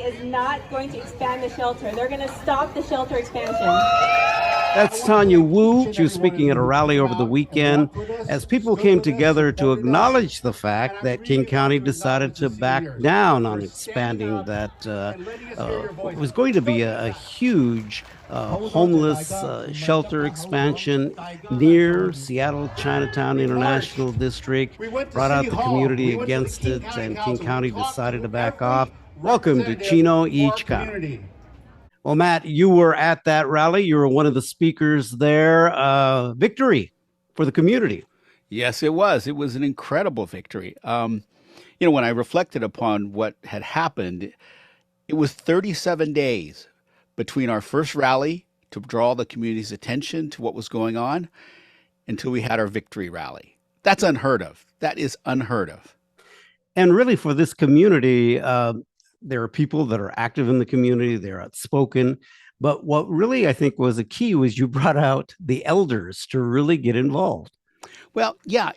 is not going to expand the shelter. They're going to stop the shelter expansion. That's Tanya Wu. She was speaking at a rally over the weekend as people came together to acknowledge the fact that King County decided to back down on expanding that was going to be a huge homeless shelter expansion near Seattle Chinatown International District. Brought out the community against it, and King County decided to back off. Welcome to Chino, Chicano. Well, Matt, you were at that rally. You were one of the speakers there. Victory for the community. Yes, it was. It was an incredible victory. When I reflected upon what had happened, it was 37 days between our first rally to draw the community's attention to what was going on until we had our victory rally. That's unheard of. That is unheard of. And really, for this community, there are people that are active in the community. They're outspoken. But what really, I think, was a key was you brought out the elders to really get involved. Well, yeah.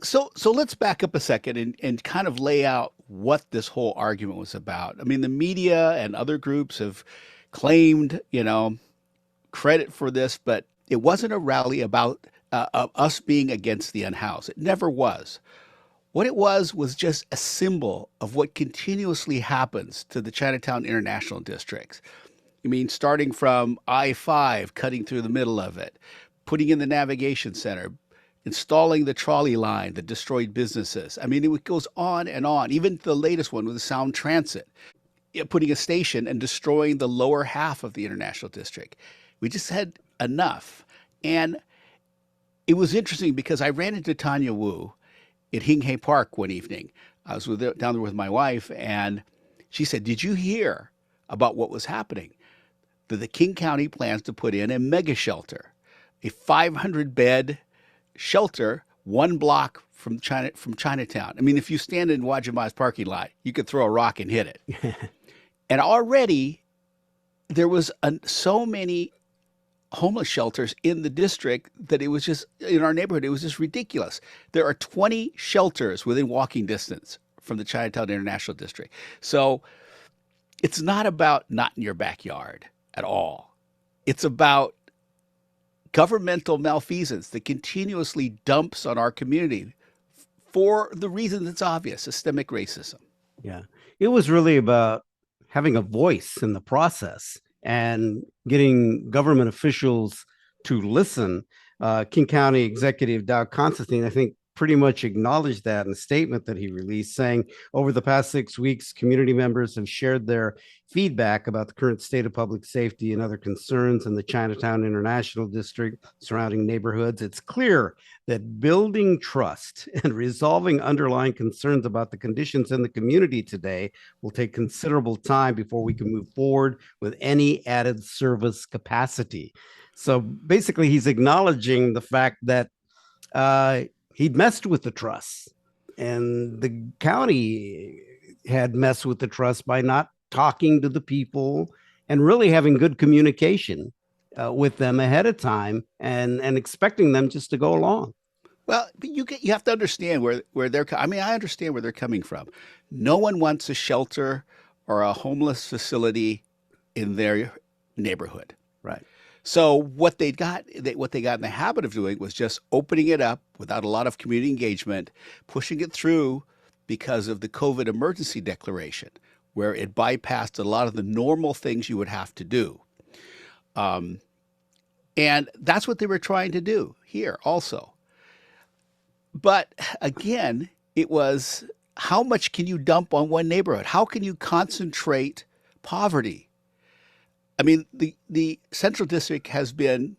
So let's back up a second and kind of lay out what this whole argument was about. I mean, the media and other groups have claimed, credit for this, but it wasn't a rally about us being against the unhoused. It never was. What it was just a symbol of what continuously happens to the Chinatown International District. I mean, starting from I-5, cutting through the middle of it, putting in the navigation center, installing the trolley line that destroyed businesses. I mean, it goes on and on. Even the latest one with the Sound Transit, putting a station and destroying the lower half of the International District. We just had enough. And it was interesting because I ran into Tanya Wu at Hing Park one evening. I was down there with my wife, and she said, "Did you hear about what was happening? That the King County plans to put in a mega shelter, a 500-bed shelter 1 block from Chinatown. I mean, if you stand in Wajima's parking lot, you could throw a rock and hit it." And already there was so many homeless shelters in the district that it was just, in our neighborhood, it was just ridiculous. There are 20 shelters within walking distance from the Chinatown International District. So it's not about not in your backyard at all. It's about governmental malfeasance that continuously dumps on our community for the reason that's obvious: systemic racism. Yeah, it was really about having a voice in the process and getting government officials to listen. King County Executive Dow Constantine, I think, pretty much acknowledged that in a statement that he released, saying over the past 6 weeks, community members have shared their feedback about the current state of public safety and other concerns in the Chinatown International District, surrounding neighborhoods. It's clear that building trust and resolving underlying concerns about the conditions in the community today will take considerable time before we can move forward with any added service capacity. So basically, he's acknowledging the fact that he'd messed with the trust, and the county had messed with the trust by not talking to the people and really having good communication with them ahead of time and expecting them just to go along. Well, but you have to understand where they're. I mean, I understand where they're coming from. No one wants a shelter or a homeless facility in their neighborhood. Right. So what they got in the habit of doing was just opening it up without a lot of community engagement, pushing it through because of the COVID emergency declaration, where it bypassed a lot of the normal things you would have to do. And that's what they were trying to do here also. But again, it was, how much can you dump on one neighborhood? How can you concentrate poverty? I mean, the Central District has been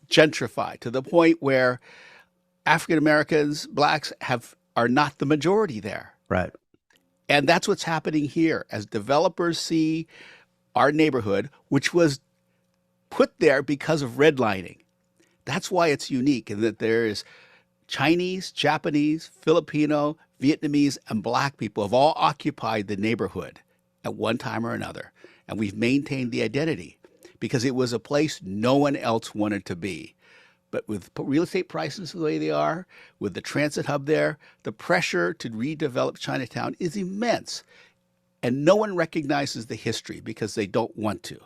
gentrified to the point where African Americans, blacks are not the majority there. Right. And that's what's happening here as developers see our neighborhood, which was put there because of redlining. That's why it's unique, in that there is Chinese, Japanese, Filipino, Vietnamese, and black people have all occupied the neighborhood at one time or another. And we've maintained the identity because it was a place no one else wanted to be. But with real estate prices the way they are, with the transit hub there, the pressure to redevelop Chinatown is immense. and no one recognizes the history because they don't want to.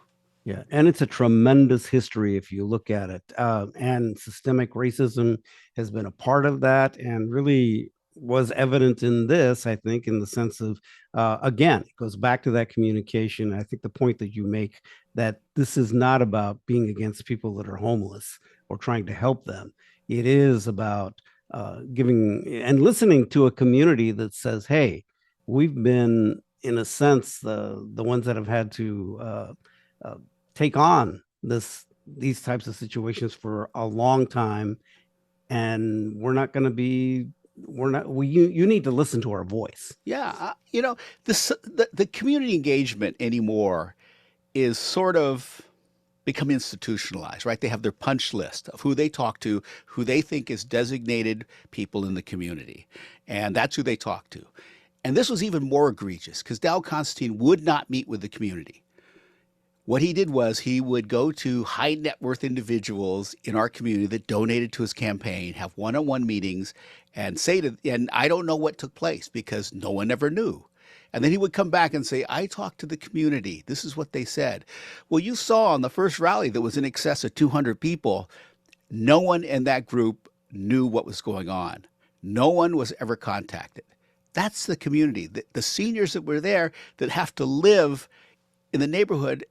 Yeah, and it's a tremendous history if you look at it. And systemic racism has been a part of that and really was evident in this, I think, in the sense of, again, it goes back to that communication. I think the point that you make that this is not about being against people that are homeless or trying to help them. It is about giving and listening to a community that says, hey, we've been, in a sense, the ones that have had to take on these types of situations for a long time, and we're not going to be you need to listen to our voice. Yeah, the community engagement anymore is sort of become institutionalized, right? They have their punch list of who they talk to, who they think is designated people in the community, and that's who they talk to. And this was even more egregious because Dow Constantine would not meet with the community. What he did was he would go to high net worth individuals in our community that donated to his campaign, have one-on-one meetings, and and I don't know what took place because no one ever knew. And then he would come back and say, I talked to the community. This is what they said. Well, you saw on the first rally that was in excess of 200 people, no one in that group knew what was going on. No one was ever contacted. That's the community, the seniors that were there that have to live in the neighborhood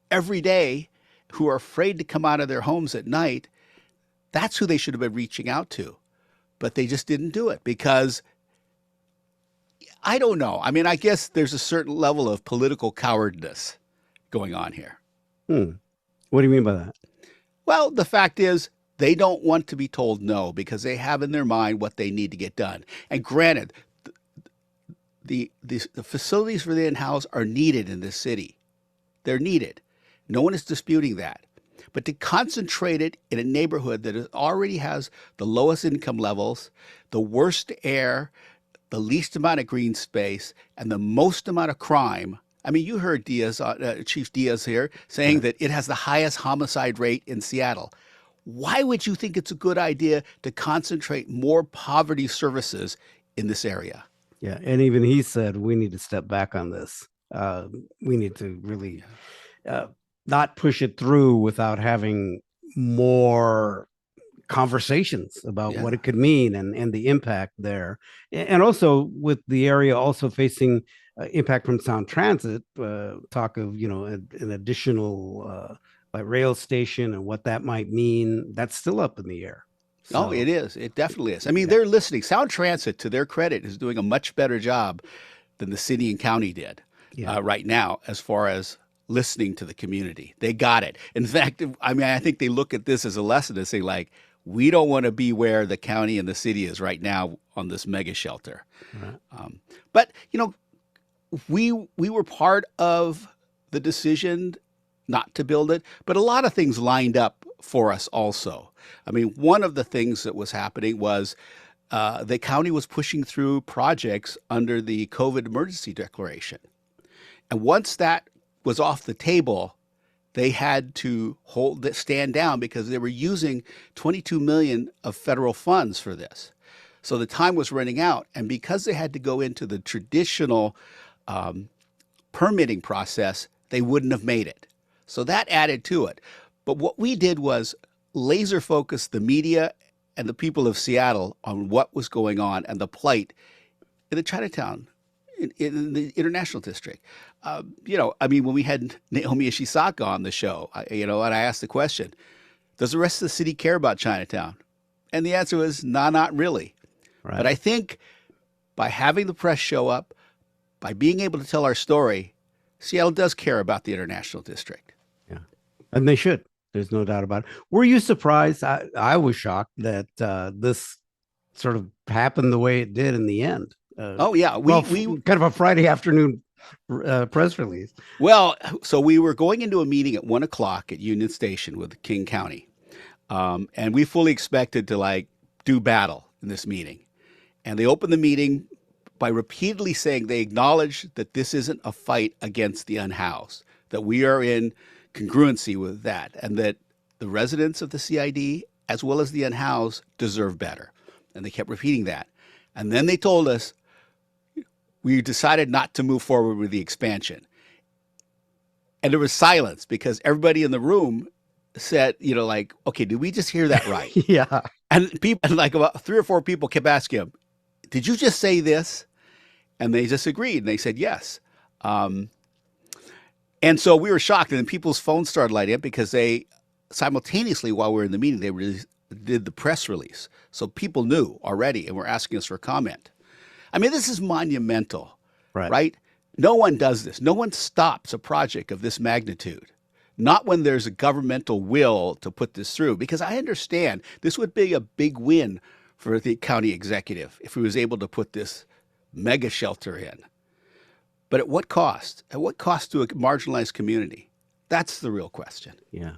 every day, who are afraid to come out of their homes at night. That's who they should have been reaching out to. But they just didn't do it because, I don't know. I mean, I guess there's a certain level of political cowardice going on here. What do you mean by that? Well, the fact is they don't want to be told no because they have in their mind what they need to get done. And granted, the facilities for the in-house are needed in this city. They're needed. No one is disputing that. But to concentrate it in a neighborhood that already has the lowest income levels, the worst air, the least amount of green space, and the most amount of crime. I mean, you heard Chief Diaz here saying that it has the highest homicide rate in Seattle. Why would you think it's a good idea to concentrate more poverty services in this area? Yeah, and even he said we need to step back on this. We need to really not push it through without having more conversations about what it could mean and the impact there. And also with the area also facing impact from Sound Transit, talk of, an additional like rail station and what that might mean, that's still up in the air. So, it is. It definitely is. I mean, they're listening. Sound Transit, to their credit, is doing a much better job than the city and county did right now as far as listening to the community. They got it. In fact, I mean, I think they look at this as a lesson to say, like, we don't want to be where the county and the city is right now on this mega shelter. Right. But, we were part of the decision not to build it, but a lot of things lined up for us also. I mean, one of the things that was happening was the county was pushing through projects under the COVID emergency declaration. And once that was off the table, they had to stand down because they were using $22 million of federal funds for this. So the time was running out. And because they had to go into the traditional permitting process, they wouldn't have made it. So that added to it. But what we did was laser focus the media and the people of Seattle on what was going on and the plight in the Chinatown, in the International District. I mean, when we had Naomi Ishisaka on the show, and I asked the question, does the rest of the city care about Chinatown? And the answer was, nah, not really. Right. But I think by having the press show up, by being able to tell our story, Seattle does care about the International District. Yeah, and they should. There's no doubt about it. Were you surprised? I was shocked that this sort of happened the way it did in the end. We kind of a Friday afternoon press release. Well, so we were going into a meeting at 1:00 at Union Station with King County. And we fully expected to do battle in this meeting. And they opened the meeting by repeatedly saying they acknowledge that this isn't a fight against the unhoused, that we are in congruency with that, and that the residents of the CID, as well as the unhoused, deserve better. And they kept repeating that. And then they told us, we decided not to move forward with the expansion. And there was silence because everybody in the room said, you know, like, okay, did we just hear that right? Yeah. And people, and like about 3 or 4 people kept asking him, did you just say this? And they just agreed. And they said, yes. And so we were shocked. And then people's phones started lighting up because they simultaneously, while we were in the meeting, they did the press release. So people knew already and were asking us for comment. I mean, this is monumental, right? No one does this. No one stops a project of this magnitude. Not when there's a governmental will to put this through, because I understand this would be a big win for the county executive if he was able to put this mega shelter in. But at what cost? At what cost to a marginalized community? That's the real question. Yeah.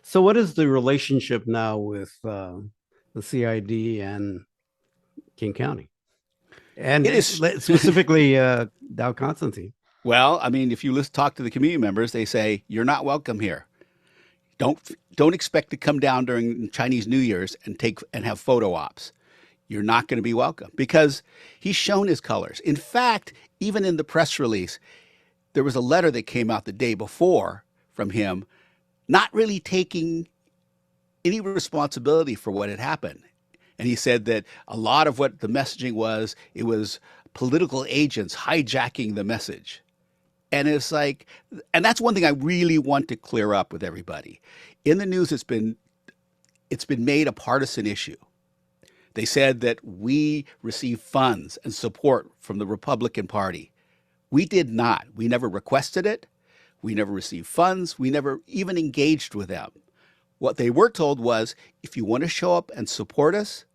So what is the relationship now with the CID and King County? And It is specifically Dow Constantine. Well, I mean, if you talk to the community members, they say you're not welcome here. Don't expect to come down during Chinese New Year's and have photo ops. You're not going to be welcome because he's shown his colors. In fact, even in the press release, there was a letter that came out the day before from him, not really taking any responsibility for what had happened. And he said that a lot of what the messaging was, it was political agents hijacking the message. And it's like, and that's one thing I really want to clear up with everybody. In the news, it's been made a partisan issue. They said that we received funds and support from the Republican Party. We did not. We never requested it. We never received funds. We never even engaged with them. What they were told was, if you want to show up and support us,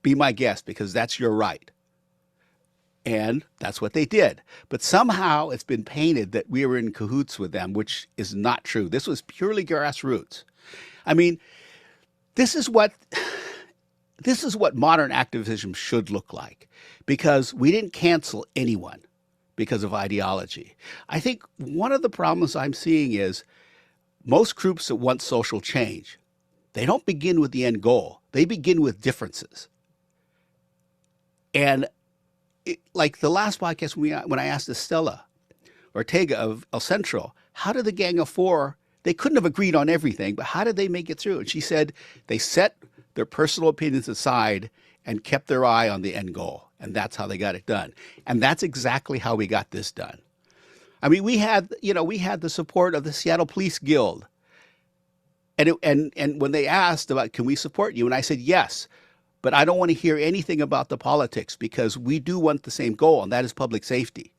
be my guest because that's your right. And that's what they did. But somehow it's been painted that we were in cahoots with them, which is not true. This was purely grassroots. I mean, this is what modern activism should look like, because we didn't cancel anyone because of ideology. I think one of the problems I'm seeing is most groups that want social change, they don't begin with the end goal. They begin with differences. And like the last podcast when I asked Estela Ortega of El Centro, how did the Gang of Four, they couldn't have agreed on everything, but how did they make it through? And she said they set their personal opinions aside and kept their eye on the end goal. And that's how they got it done. And that's exactly how we got this done. I mean, we had the support of the Seattle Police Guild. And when they asked about, can we support you? And I said, yes, but I don't want to hear anything about the politics because we do want the same goal, and that is public safety.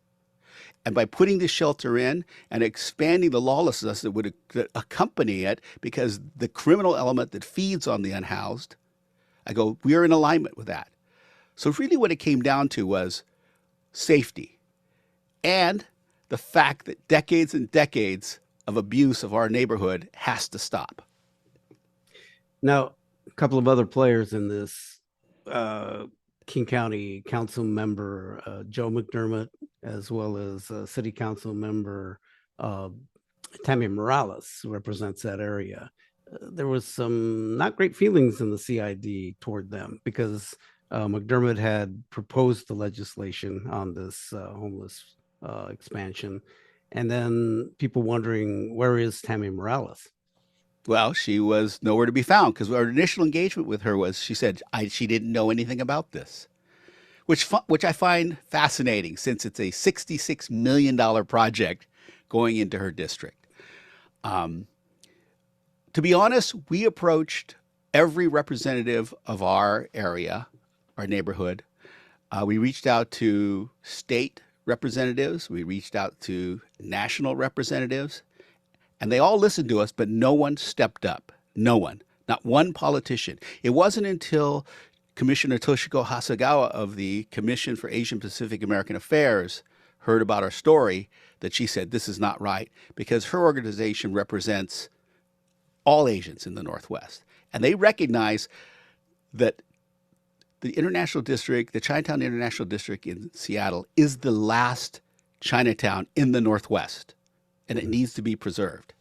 And by putting this shelter in and expanding the lawlessness that would accompany it, because the criminal element that feeds on the unhoused, I go, we are in alignment with that. So really what it came down to was safety and the fact that decades and decades of abuse of our neighborhood has to stop. Now, a couple of other players in this, King County Council member Joe McDermott, as well as City Council member Tammy Morales, who represents that area. There was some not great feelings in the CID toward them because McDermott had proposed the legislation on this homeless expansion. And then people wondering, where is Tammy Morales? Well, she was nowhere to be found because our initial engagement with her was she said she didn't know anything about this, which I find fascinating since it's a $66 million project going into her district. To be honest, we approached every representative of our area, our neighborhood. We reached out to state representatives. We reached out to national representatives. And they all listened to us, but no one stepped up. No one. Not one politician. It wasn't until Commissioner Toshiko Hasagawa of the Commission for Asian Pacific American Affairs heard about our story that she said, this is not right, because her organization represents all Asians in the Northwest. And they recognize that the International District, the Chinatown International District in Seattle, is the last Chinatown in the Northwest. And it needs to be preserved.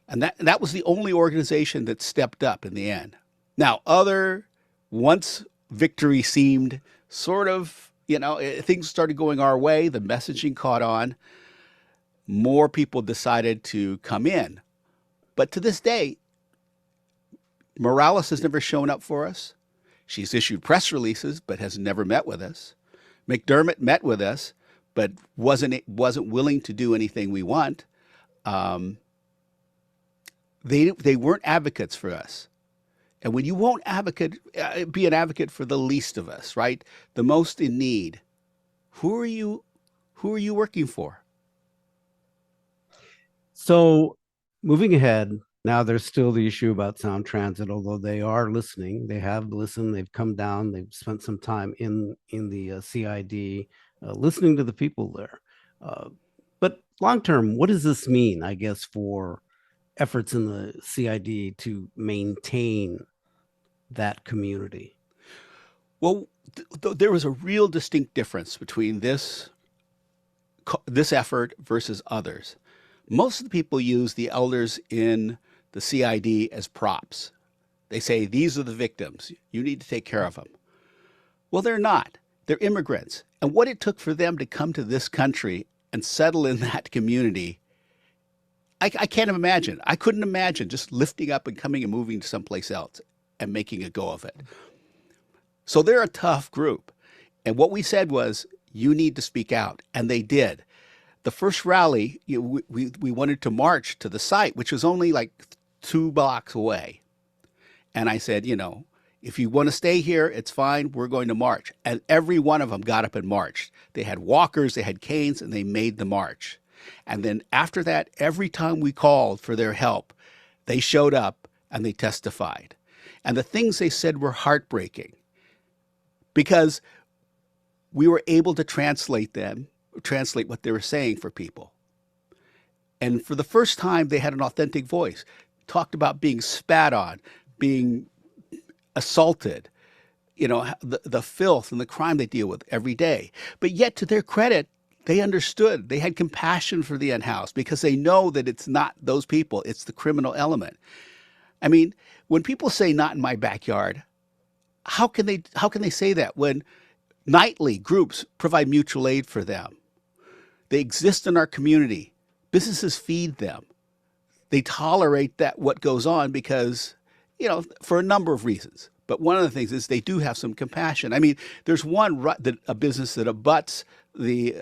And that was the only organization that stepped up in the end. Now, once victory seemed sort of, things started going our way. The messaging caught on. More people decided to come in. But to this day, Morales has never shown up for us. She's issued press releases, but has never met with us. McDermott met with us, but wasn't willing to do anything we want. They weren't advocates for us. And when you won't be an advocate for the least of us, right? The most in need, who are you working for? So moving ahead, now there's still the issue about Sound Transit, although they are listening. They have listened. They've come down. They've spent some time in the CID, listening to the people there. But long term, what does this mean, I guess, for efforts in the CID to maintain that community? Well, there was a real distinct difference between this effort versus others. Most of the people use the elders in the CID as props. They say, these are the victims. You need to take care of them. Well, they're not. They're immigrants. And what it took for them to come to this country and settle in that community, I can't imagine. I couldn't imagine just lifting up and coming and moving to someplace else and making a go of it. So they're a tough group. And what we said was, you need to speak out. And they did. The first rally, we wanted to march to the site, which was only like 2 blocks away. And I said, if you want to stay here, it's fine. We're going to march. And every one of them got up and marched. They had walkers, they had canes, and they made the march. And then after that, every time we called for their help, they showed up and they testified. And the things they said were heartbreaking because we were able to translate what they were saying for people. And for the first time, they had an authentic voice, talked about being spat on, being assaulted, the filth and the crime they deal with every day. But yet, to their credit, they understood. They had compassion for the unhoused because they know that it's not those people, it's the criminal element. I mean, when people say not in my backyard, how can they say that when nightly groups provide mutual aid for them? They exist in our community. Businesses feed them. They tolerate what goes on because, for a number of reasons. But one of the things is they do have some compassion. I mean, there's a business that abuts the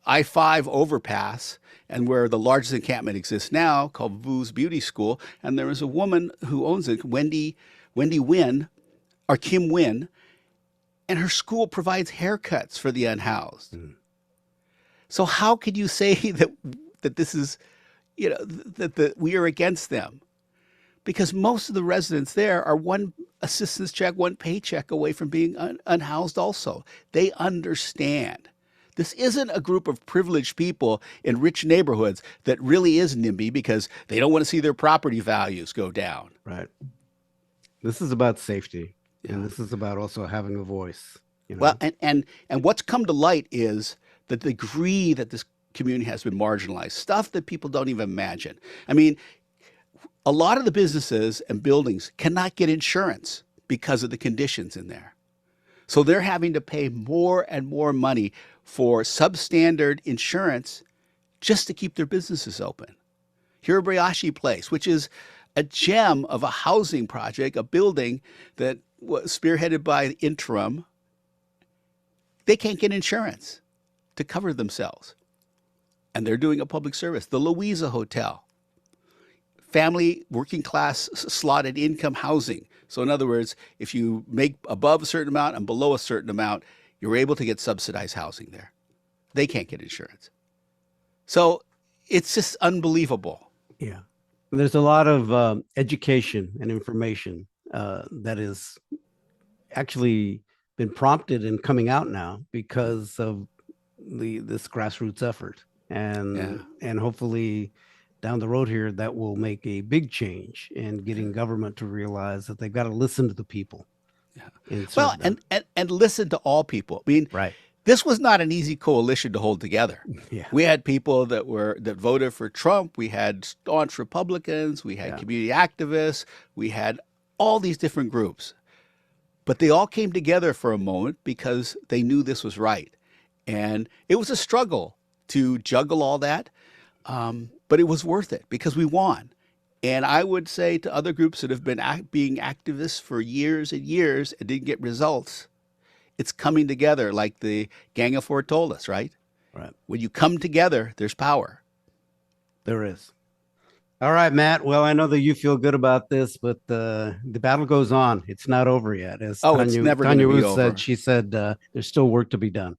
I-5 overpass and where the largest encampment exists now called Vu's Beauty School. And there is a woman who owns it, Wendy Wynn, or Kim Wynn, and her school provides haircuts for the unhoused. Mm. So how could you say that this is, that we are against them? Because most of the residents there are one assistance check, one paycheck away from being unhoused also. They understand. This isn't a group of privileged people in rich neighborhoods that really is NIMBY because they don't want to see their property values go down. Right. This is about safety. Yeah. And this is about also having a voice. Well, and what's come to light is the degree that this community has been marginalized, stuff that people don't even imagine. I mean, a lot of the businesses and buildings cannot get insurance because of the conditions in there. So they're having to pay more and more money for substandard insurance just to keep their businesses open. Hirabayashi Place, which is a gem of a housing project, a building that was spearheaded by the interim, they can't get insurance to cover themselves. And they're doing a public service. The Louisa Hotel, family working class slotted income housing. So in other words, if you make above a certain amount and below a certain amount, you're able to get subsidized housing there. They can't get insurance. So it's just unbelievable. Yeah. There's a lot of education and information that is actually been prompted and coming out now because of this grassroots effort. And hopefully down the road here, that will make a big change in getting government to realize that they've got to listen to the people. Yeah. Well, and listen to all people. I mean, right. This was not an easy coalition to hold together. Yeah. We had people that voted for Trump. We had staunch Republicans. We had community activists. We had all these different groups. But they all came together for a moment because they knew this was right. And it was a struggle to juggle all that, but it was worth it because we won. And I would say to other groups that have been being activists for years and years and didn't get results, it's coming together like the Gang of Four told us, right? Right. When you come together, there's power. There is. All right, Matt. Well, I know that you feel good about this, but the battle goes on. It's not over yet. As It's never going Tanya to be Ruth over. said, she said there's still work to be done.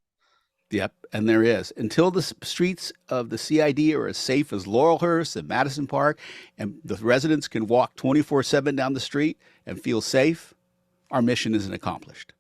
Yep, and there is. Until the streets of the CID are as safe as Laurelhurst and Madison Park, and the residents can walk 24/7 down the street and feel safe, our mission isn't accomplished.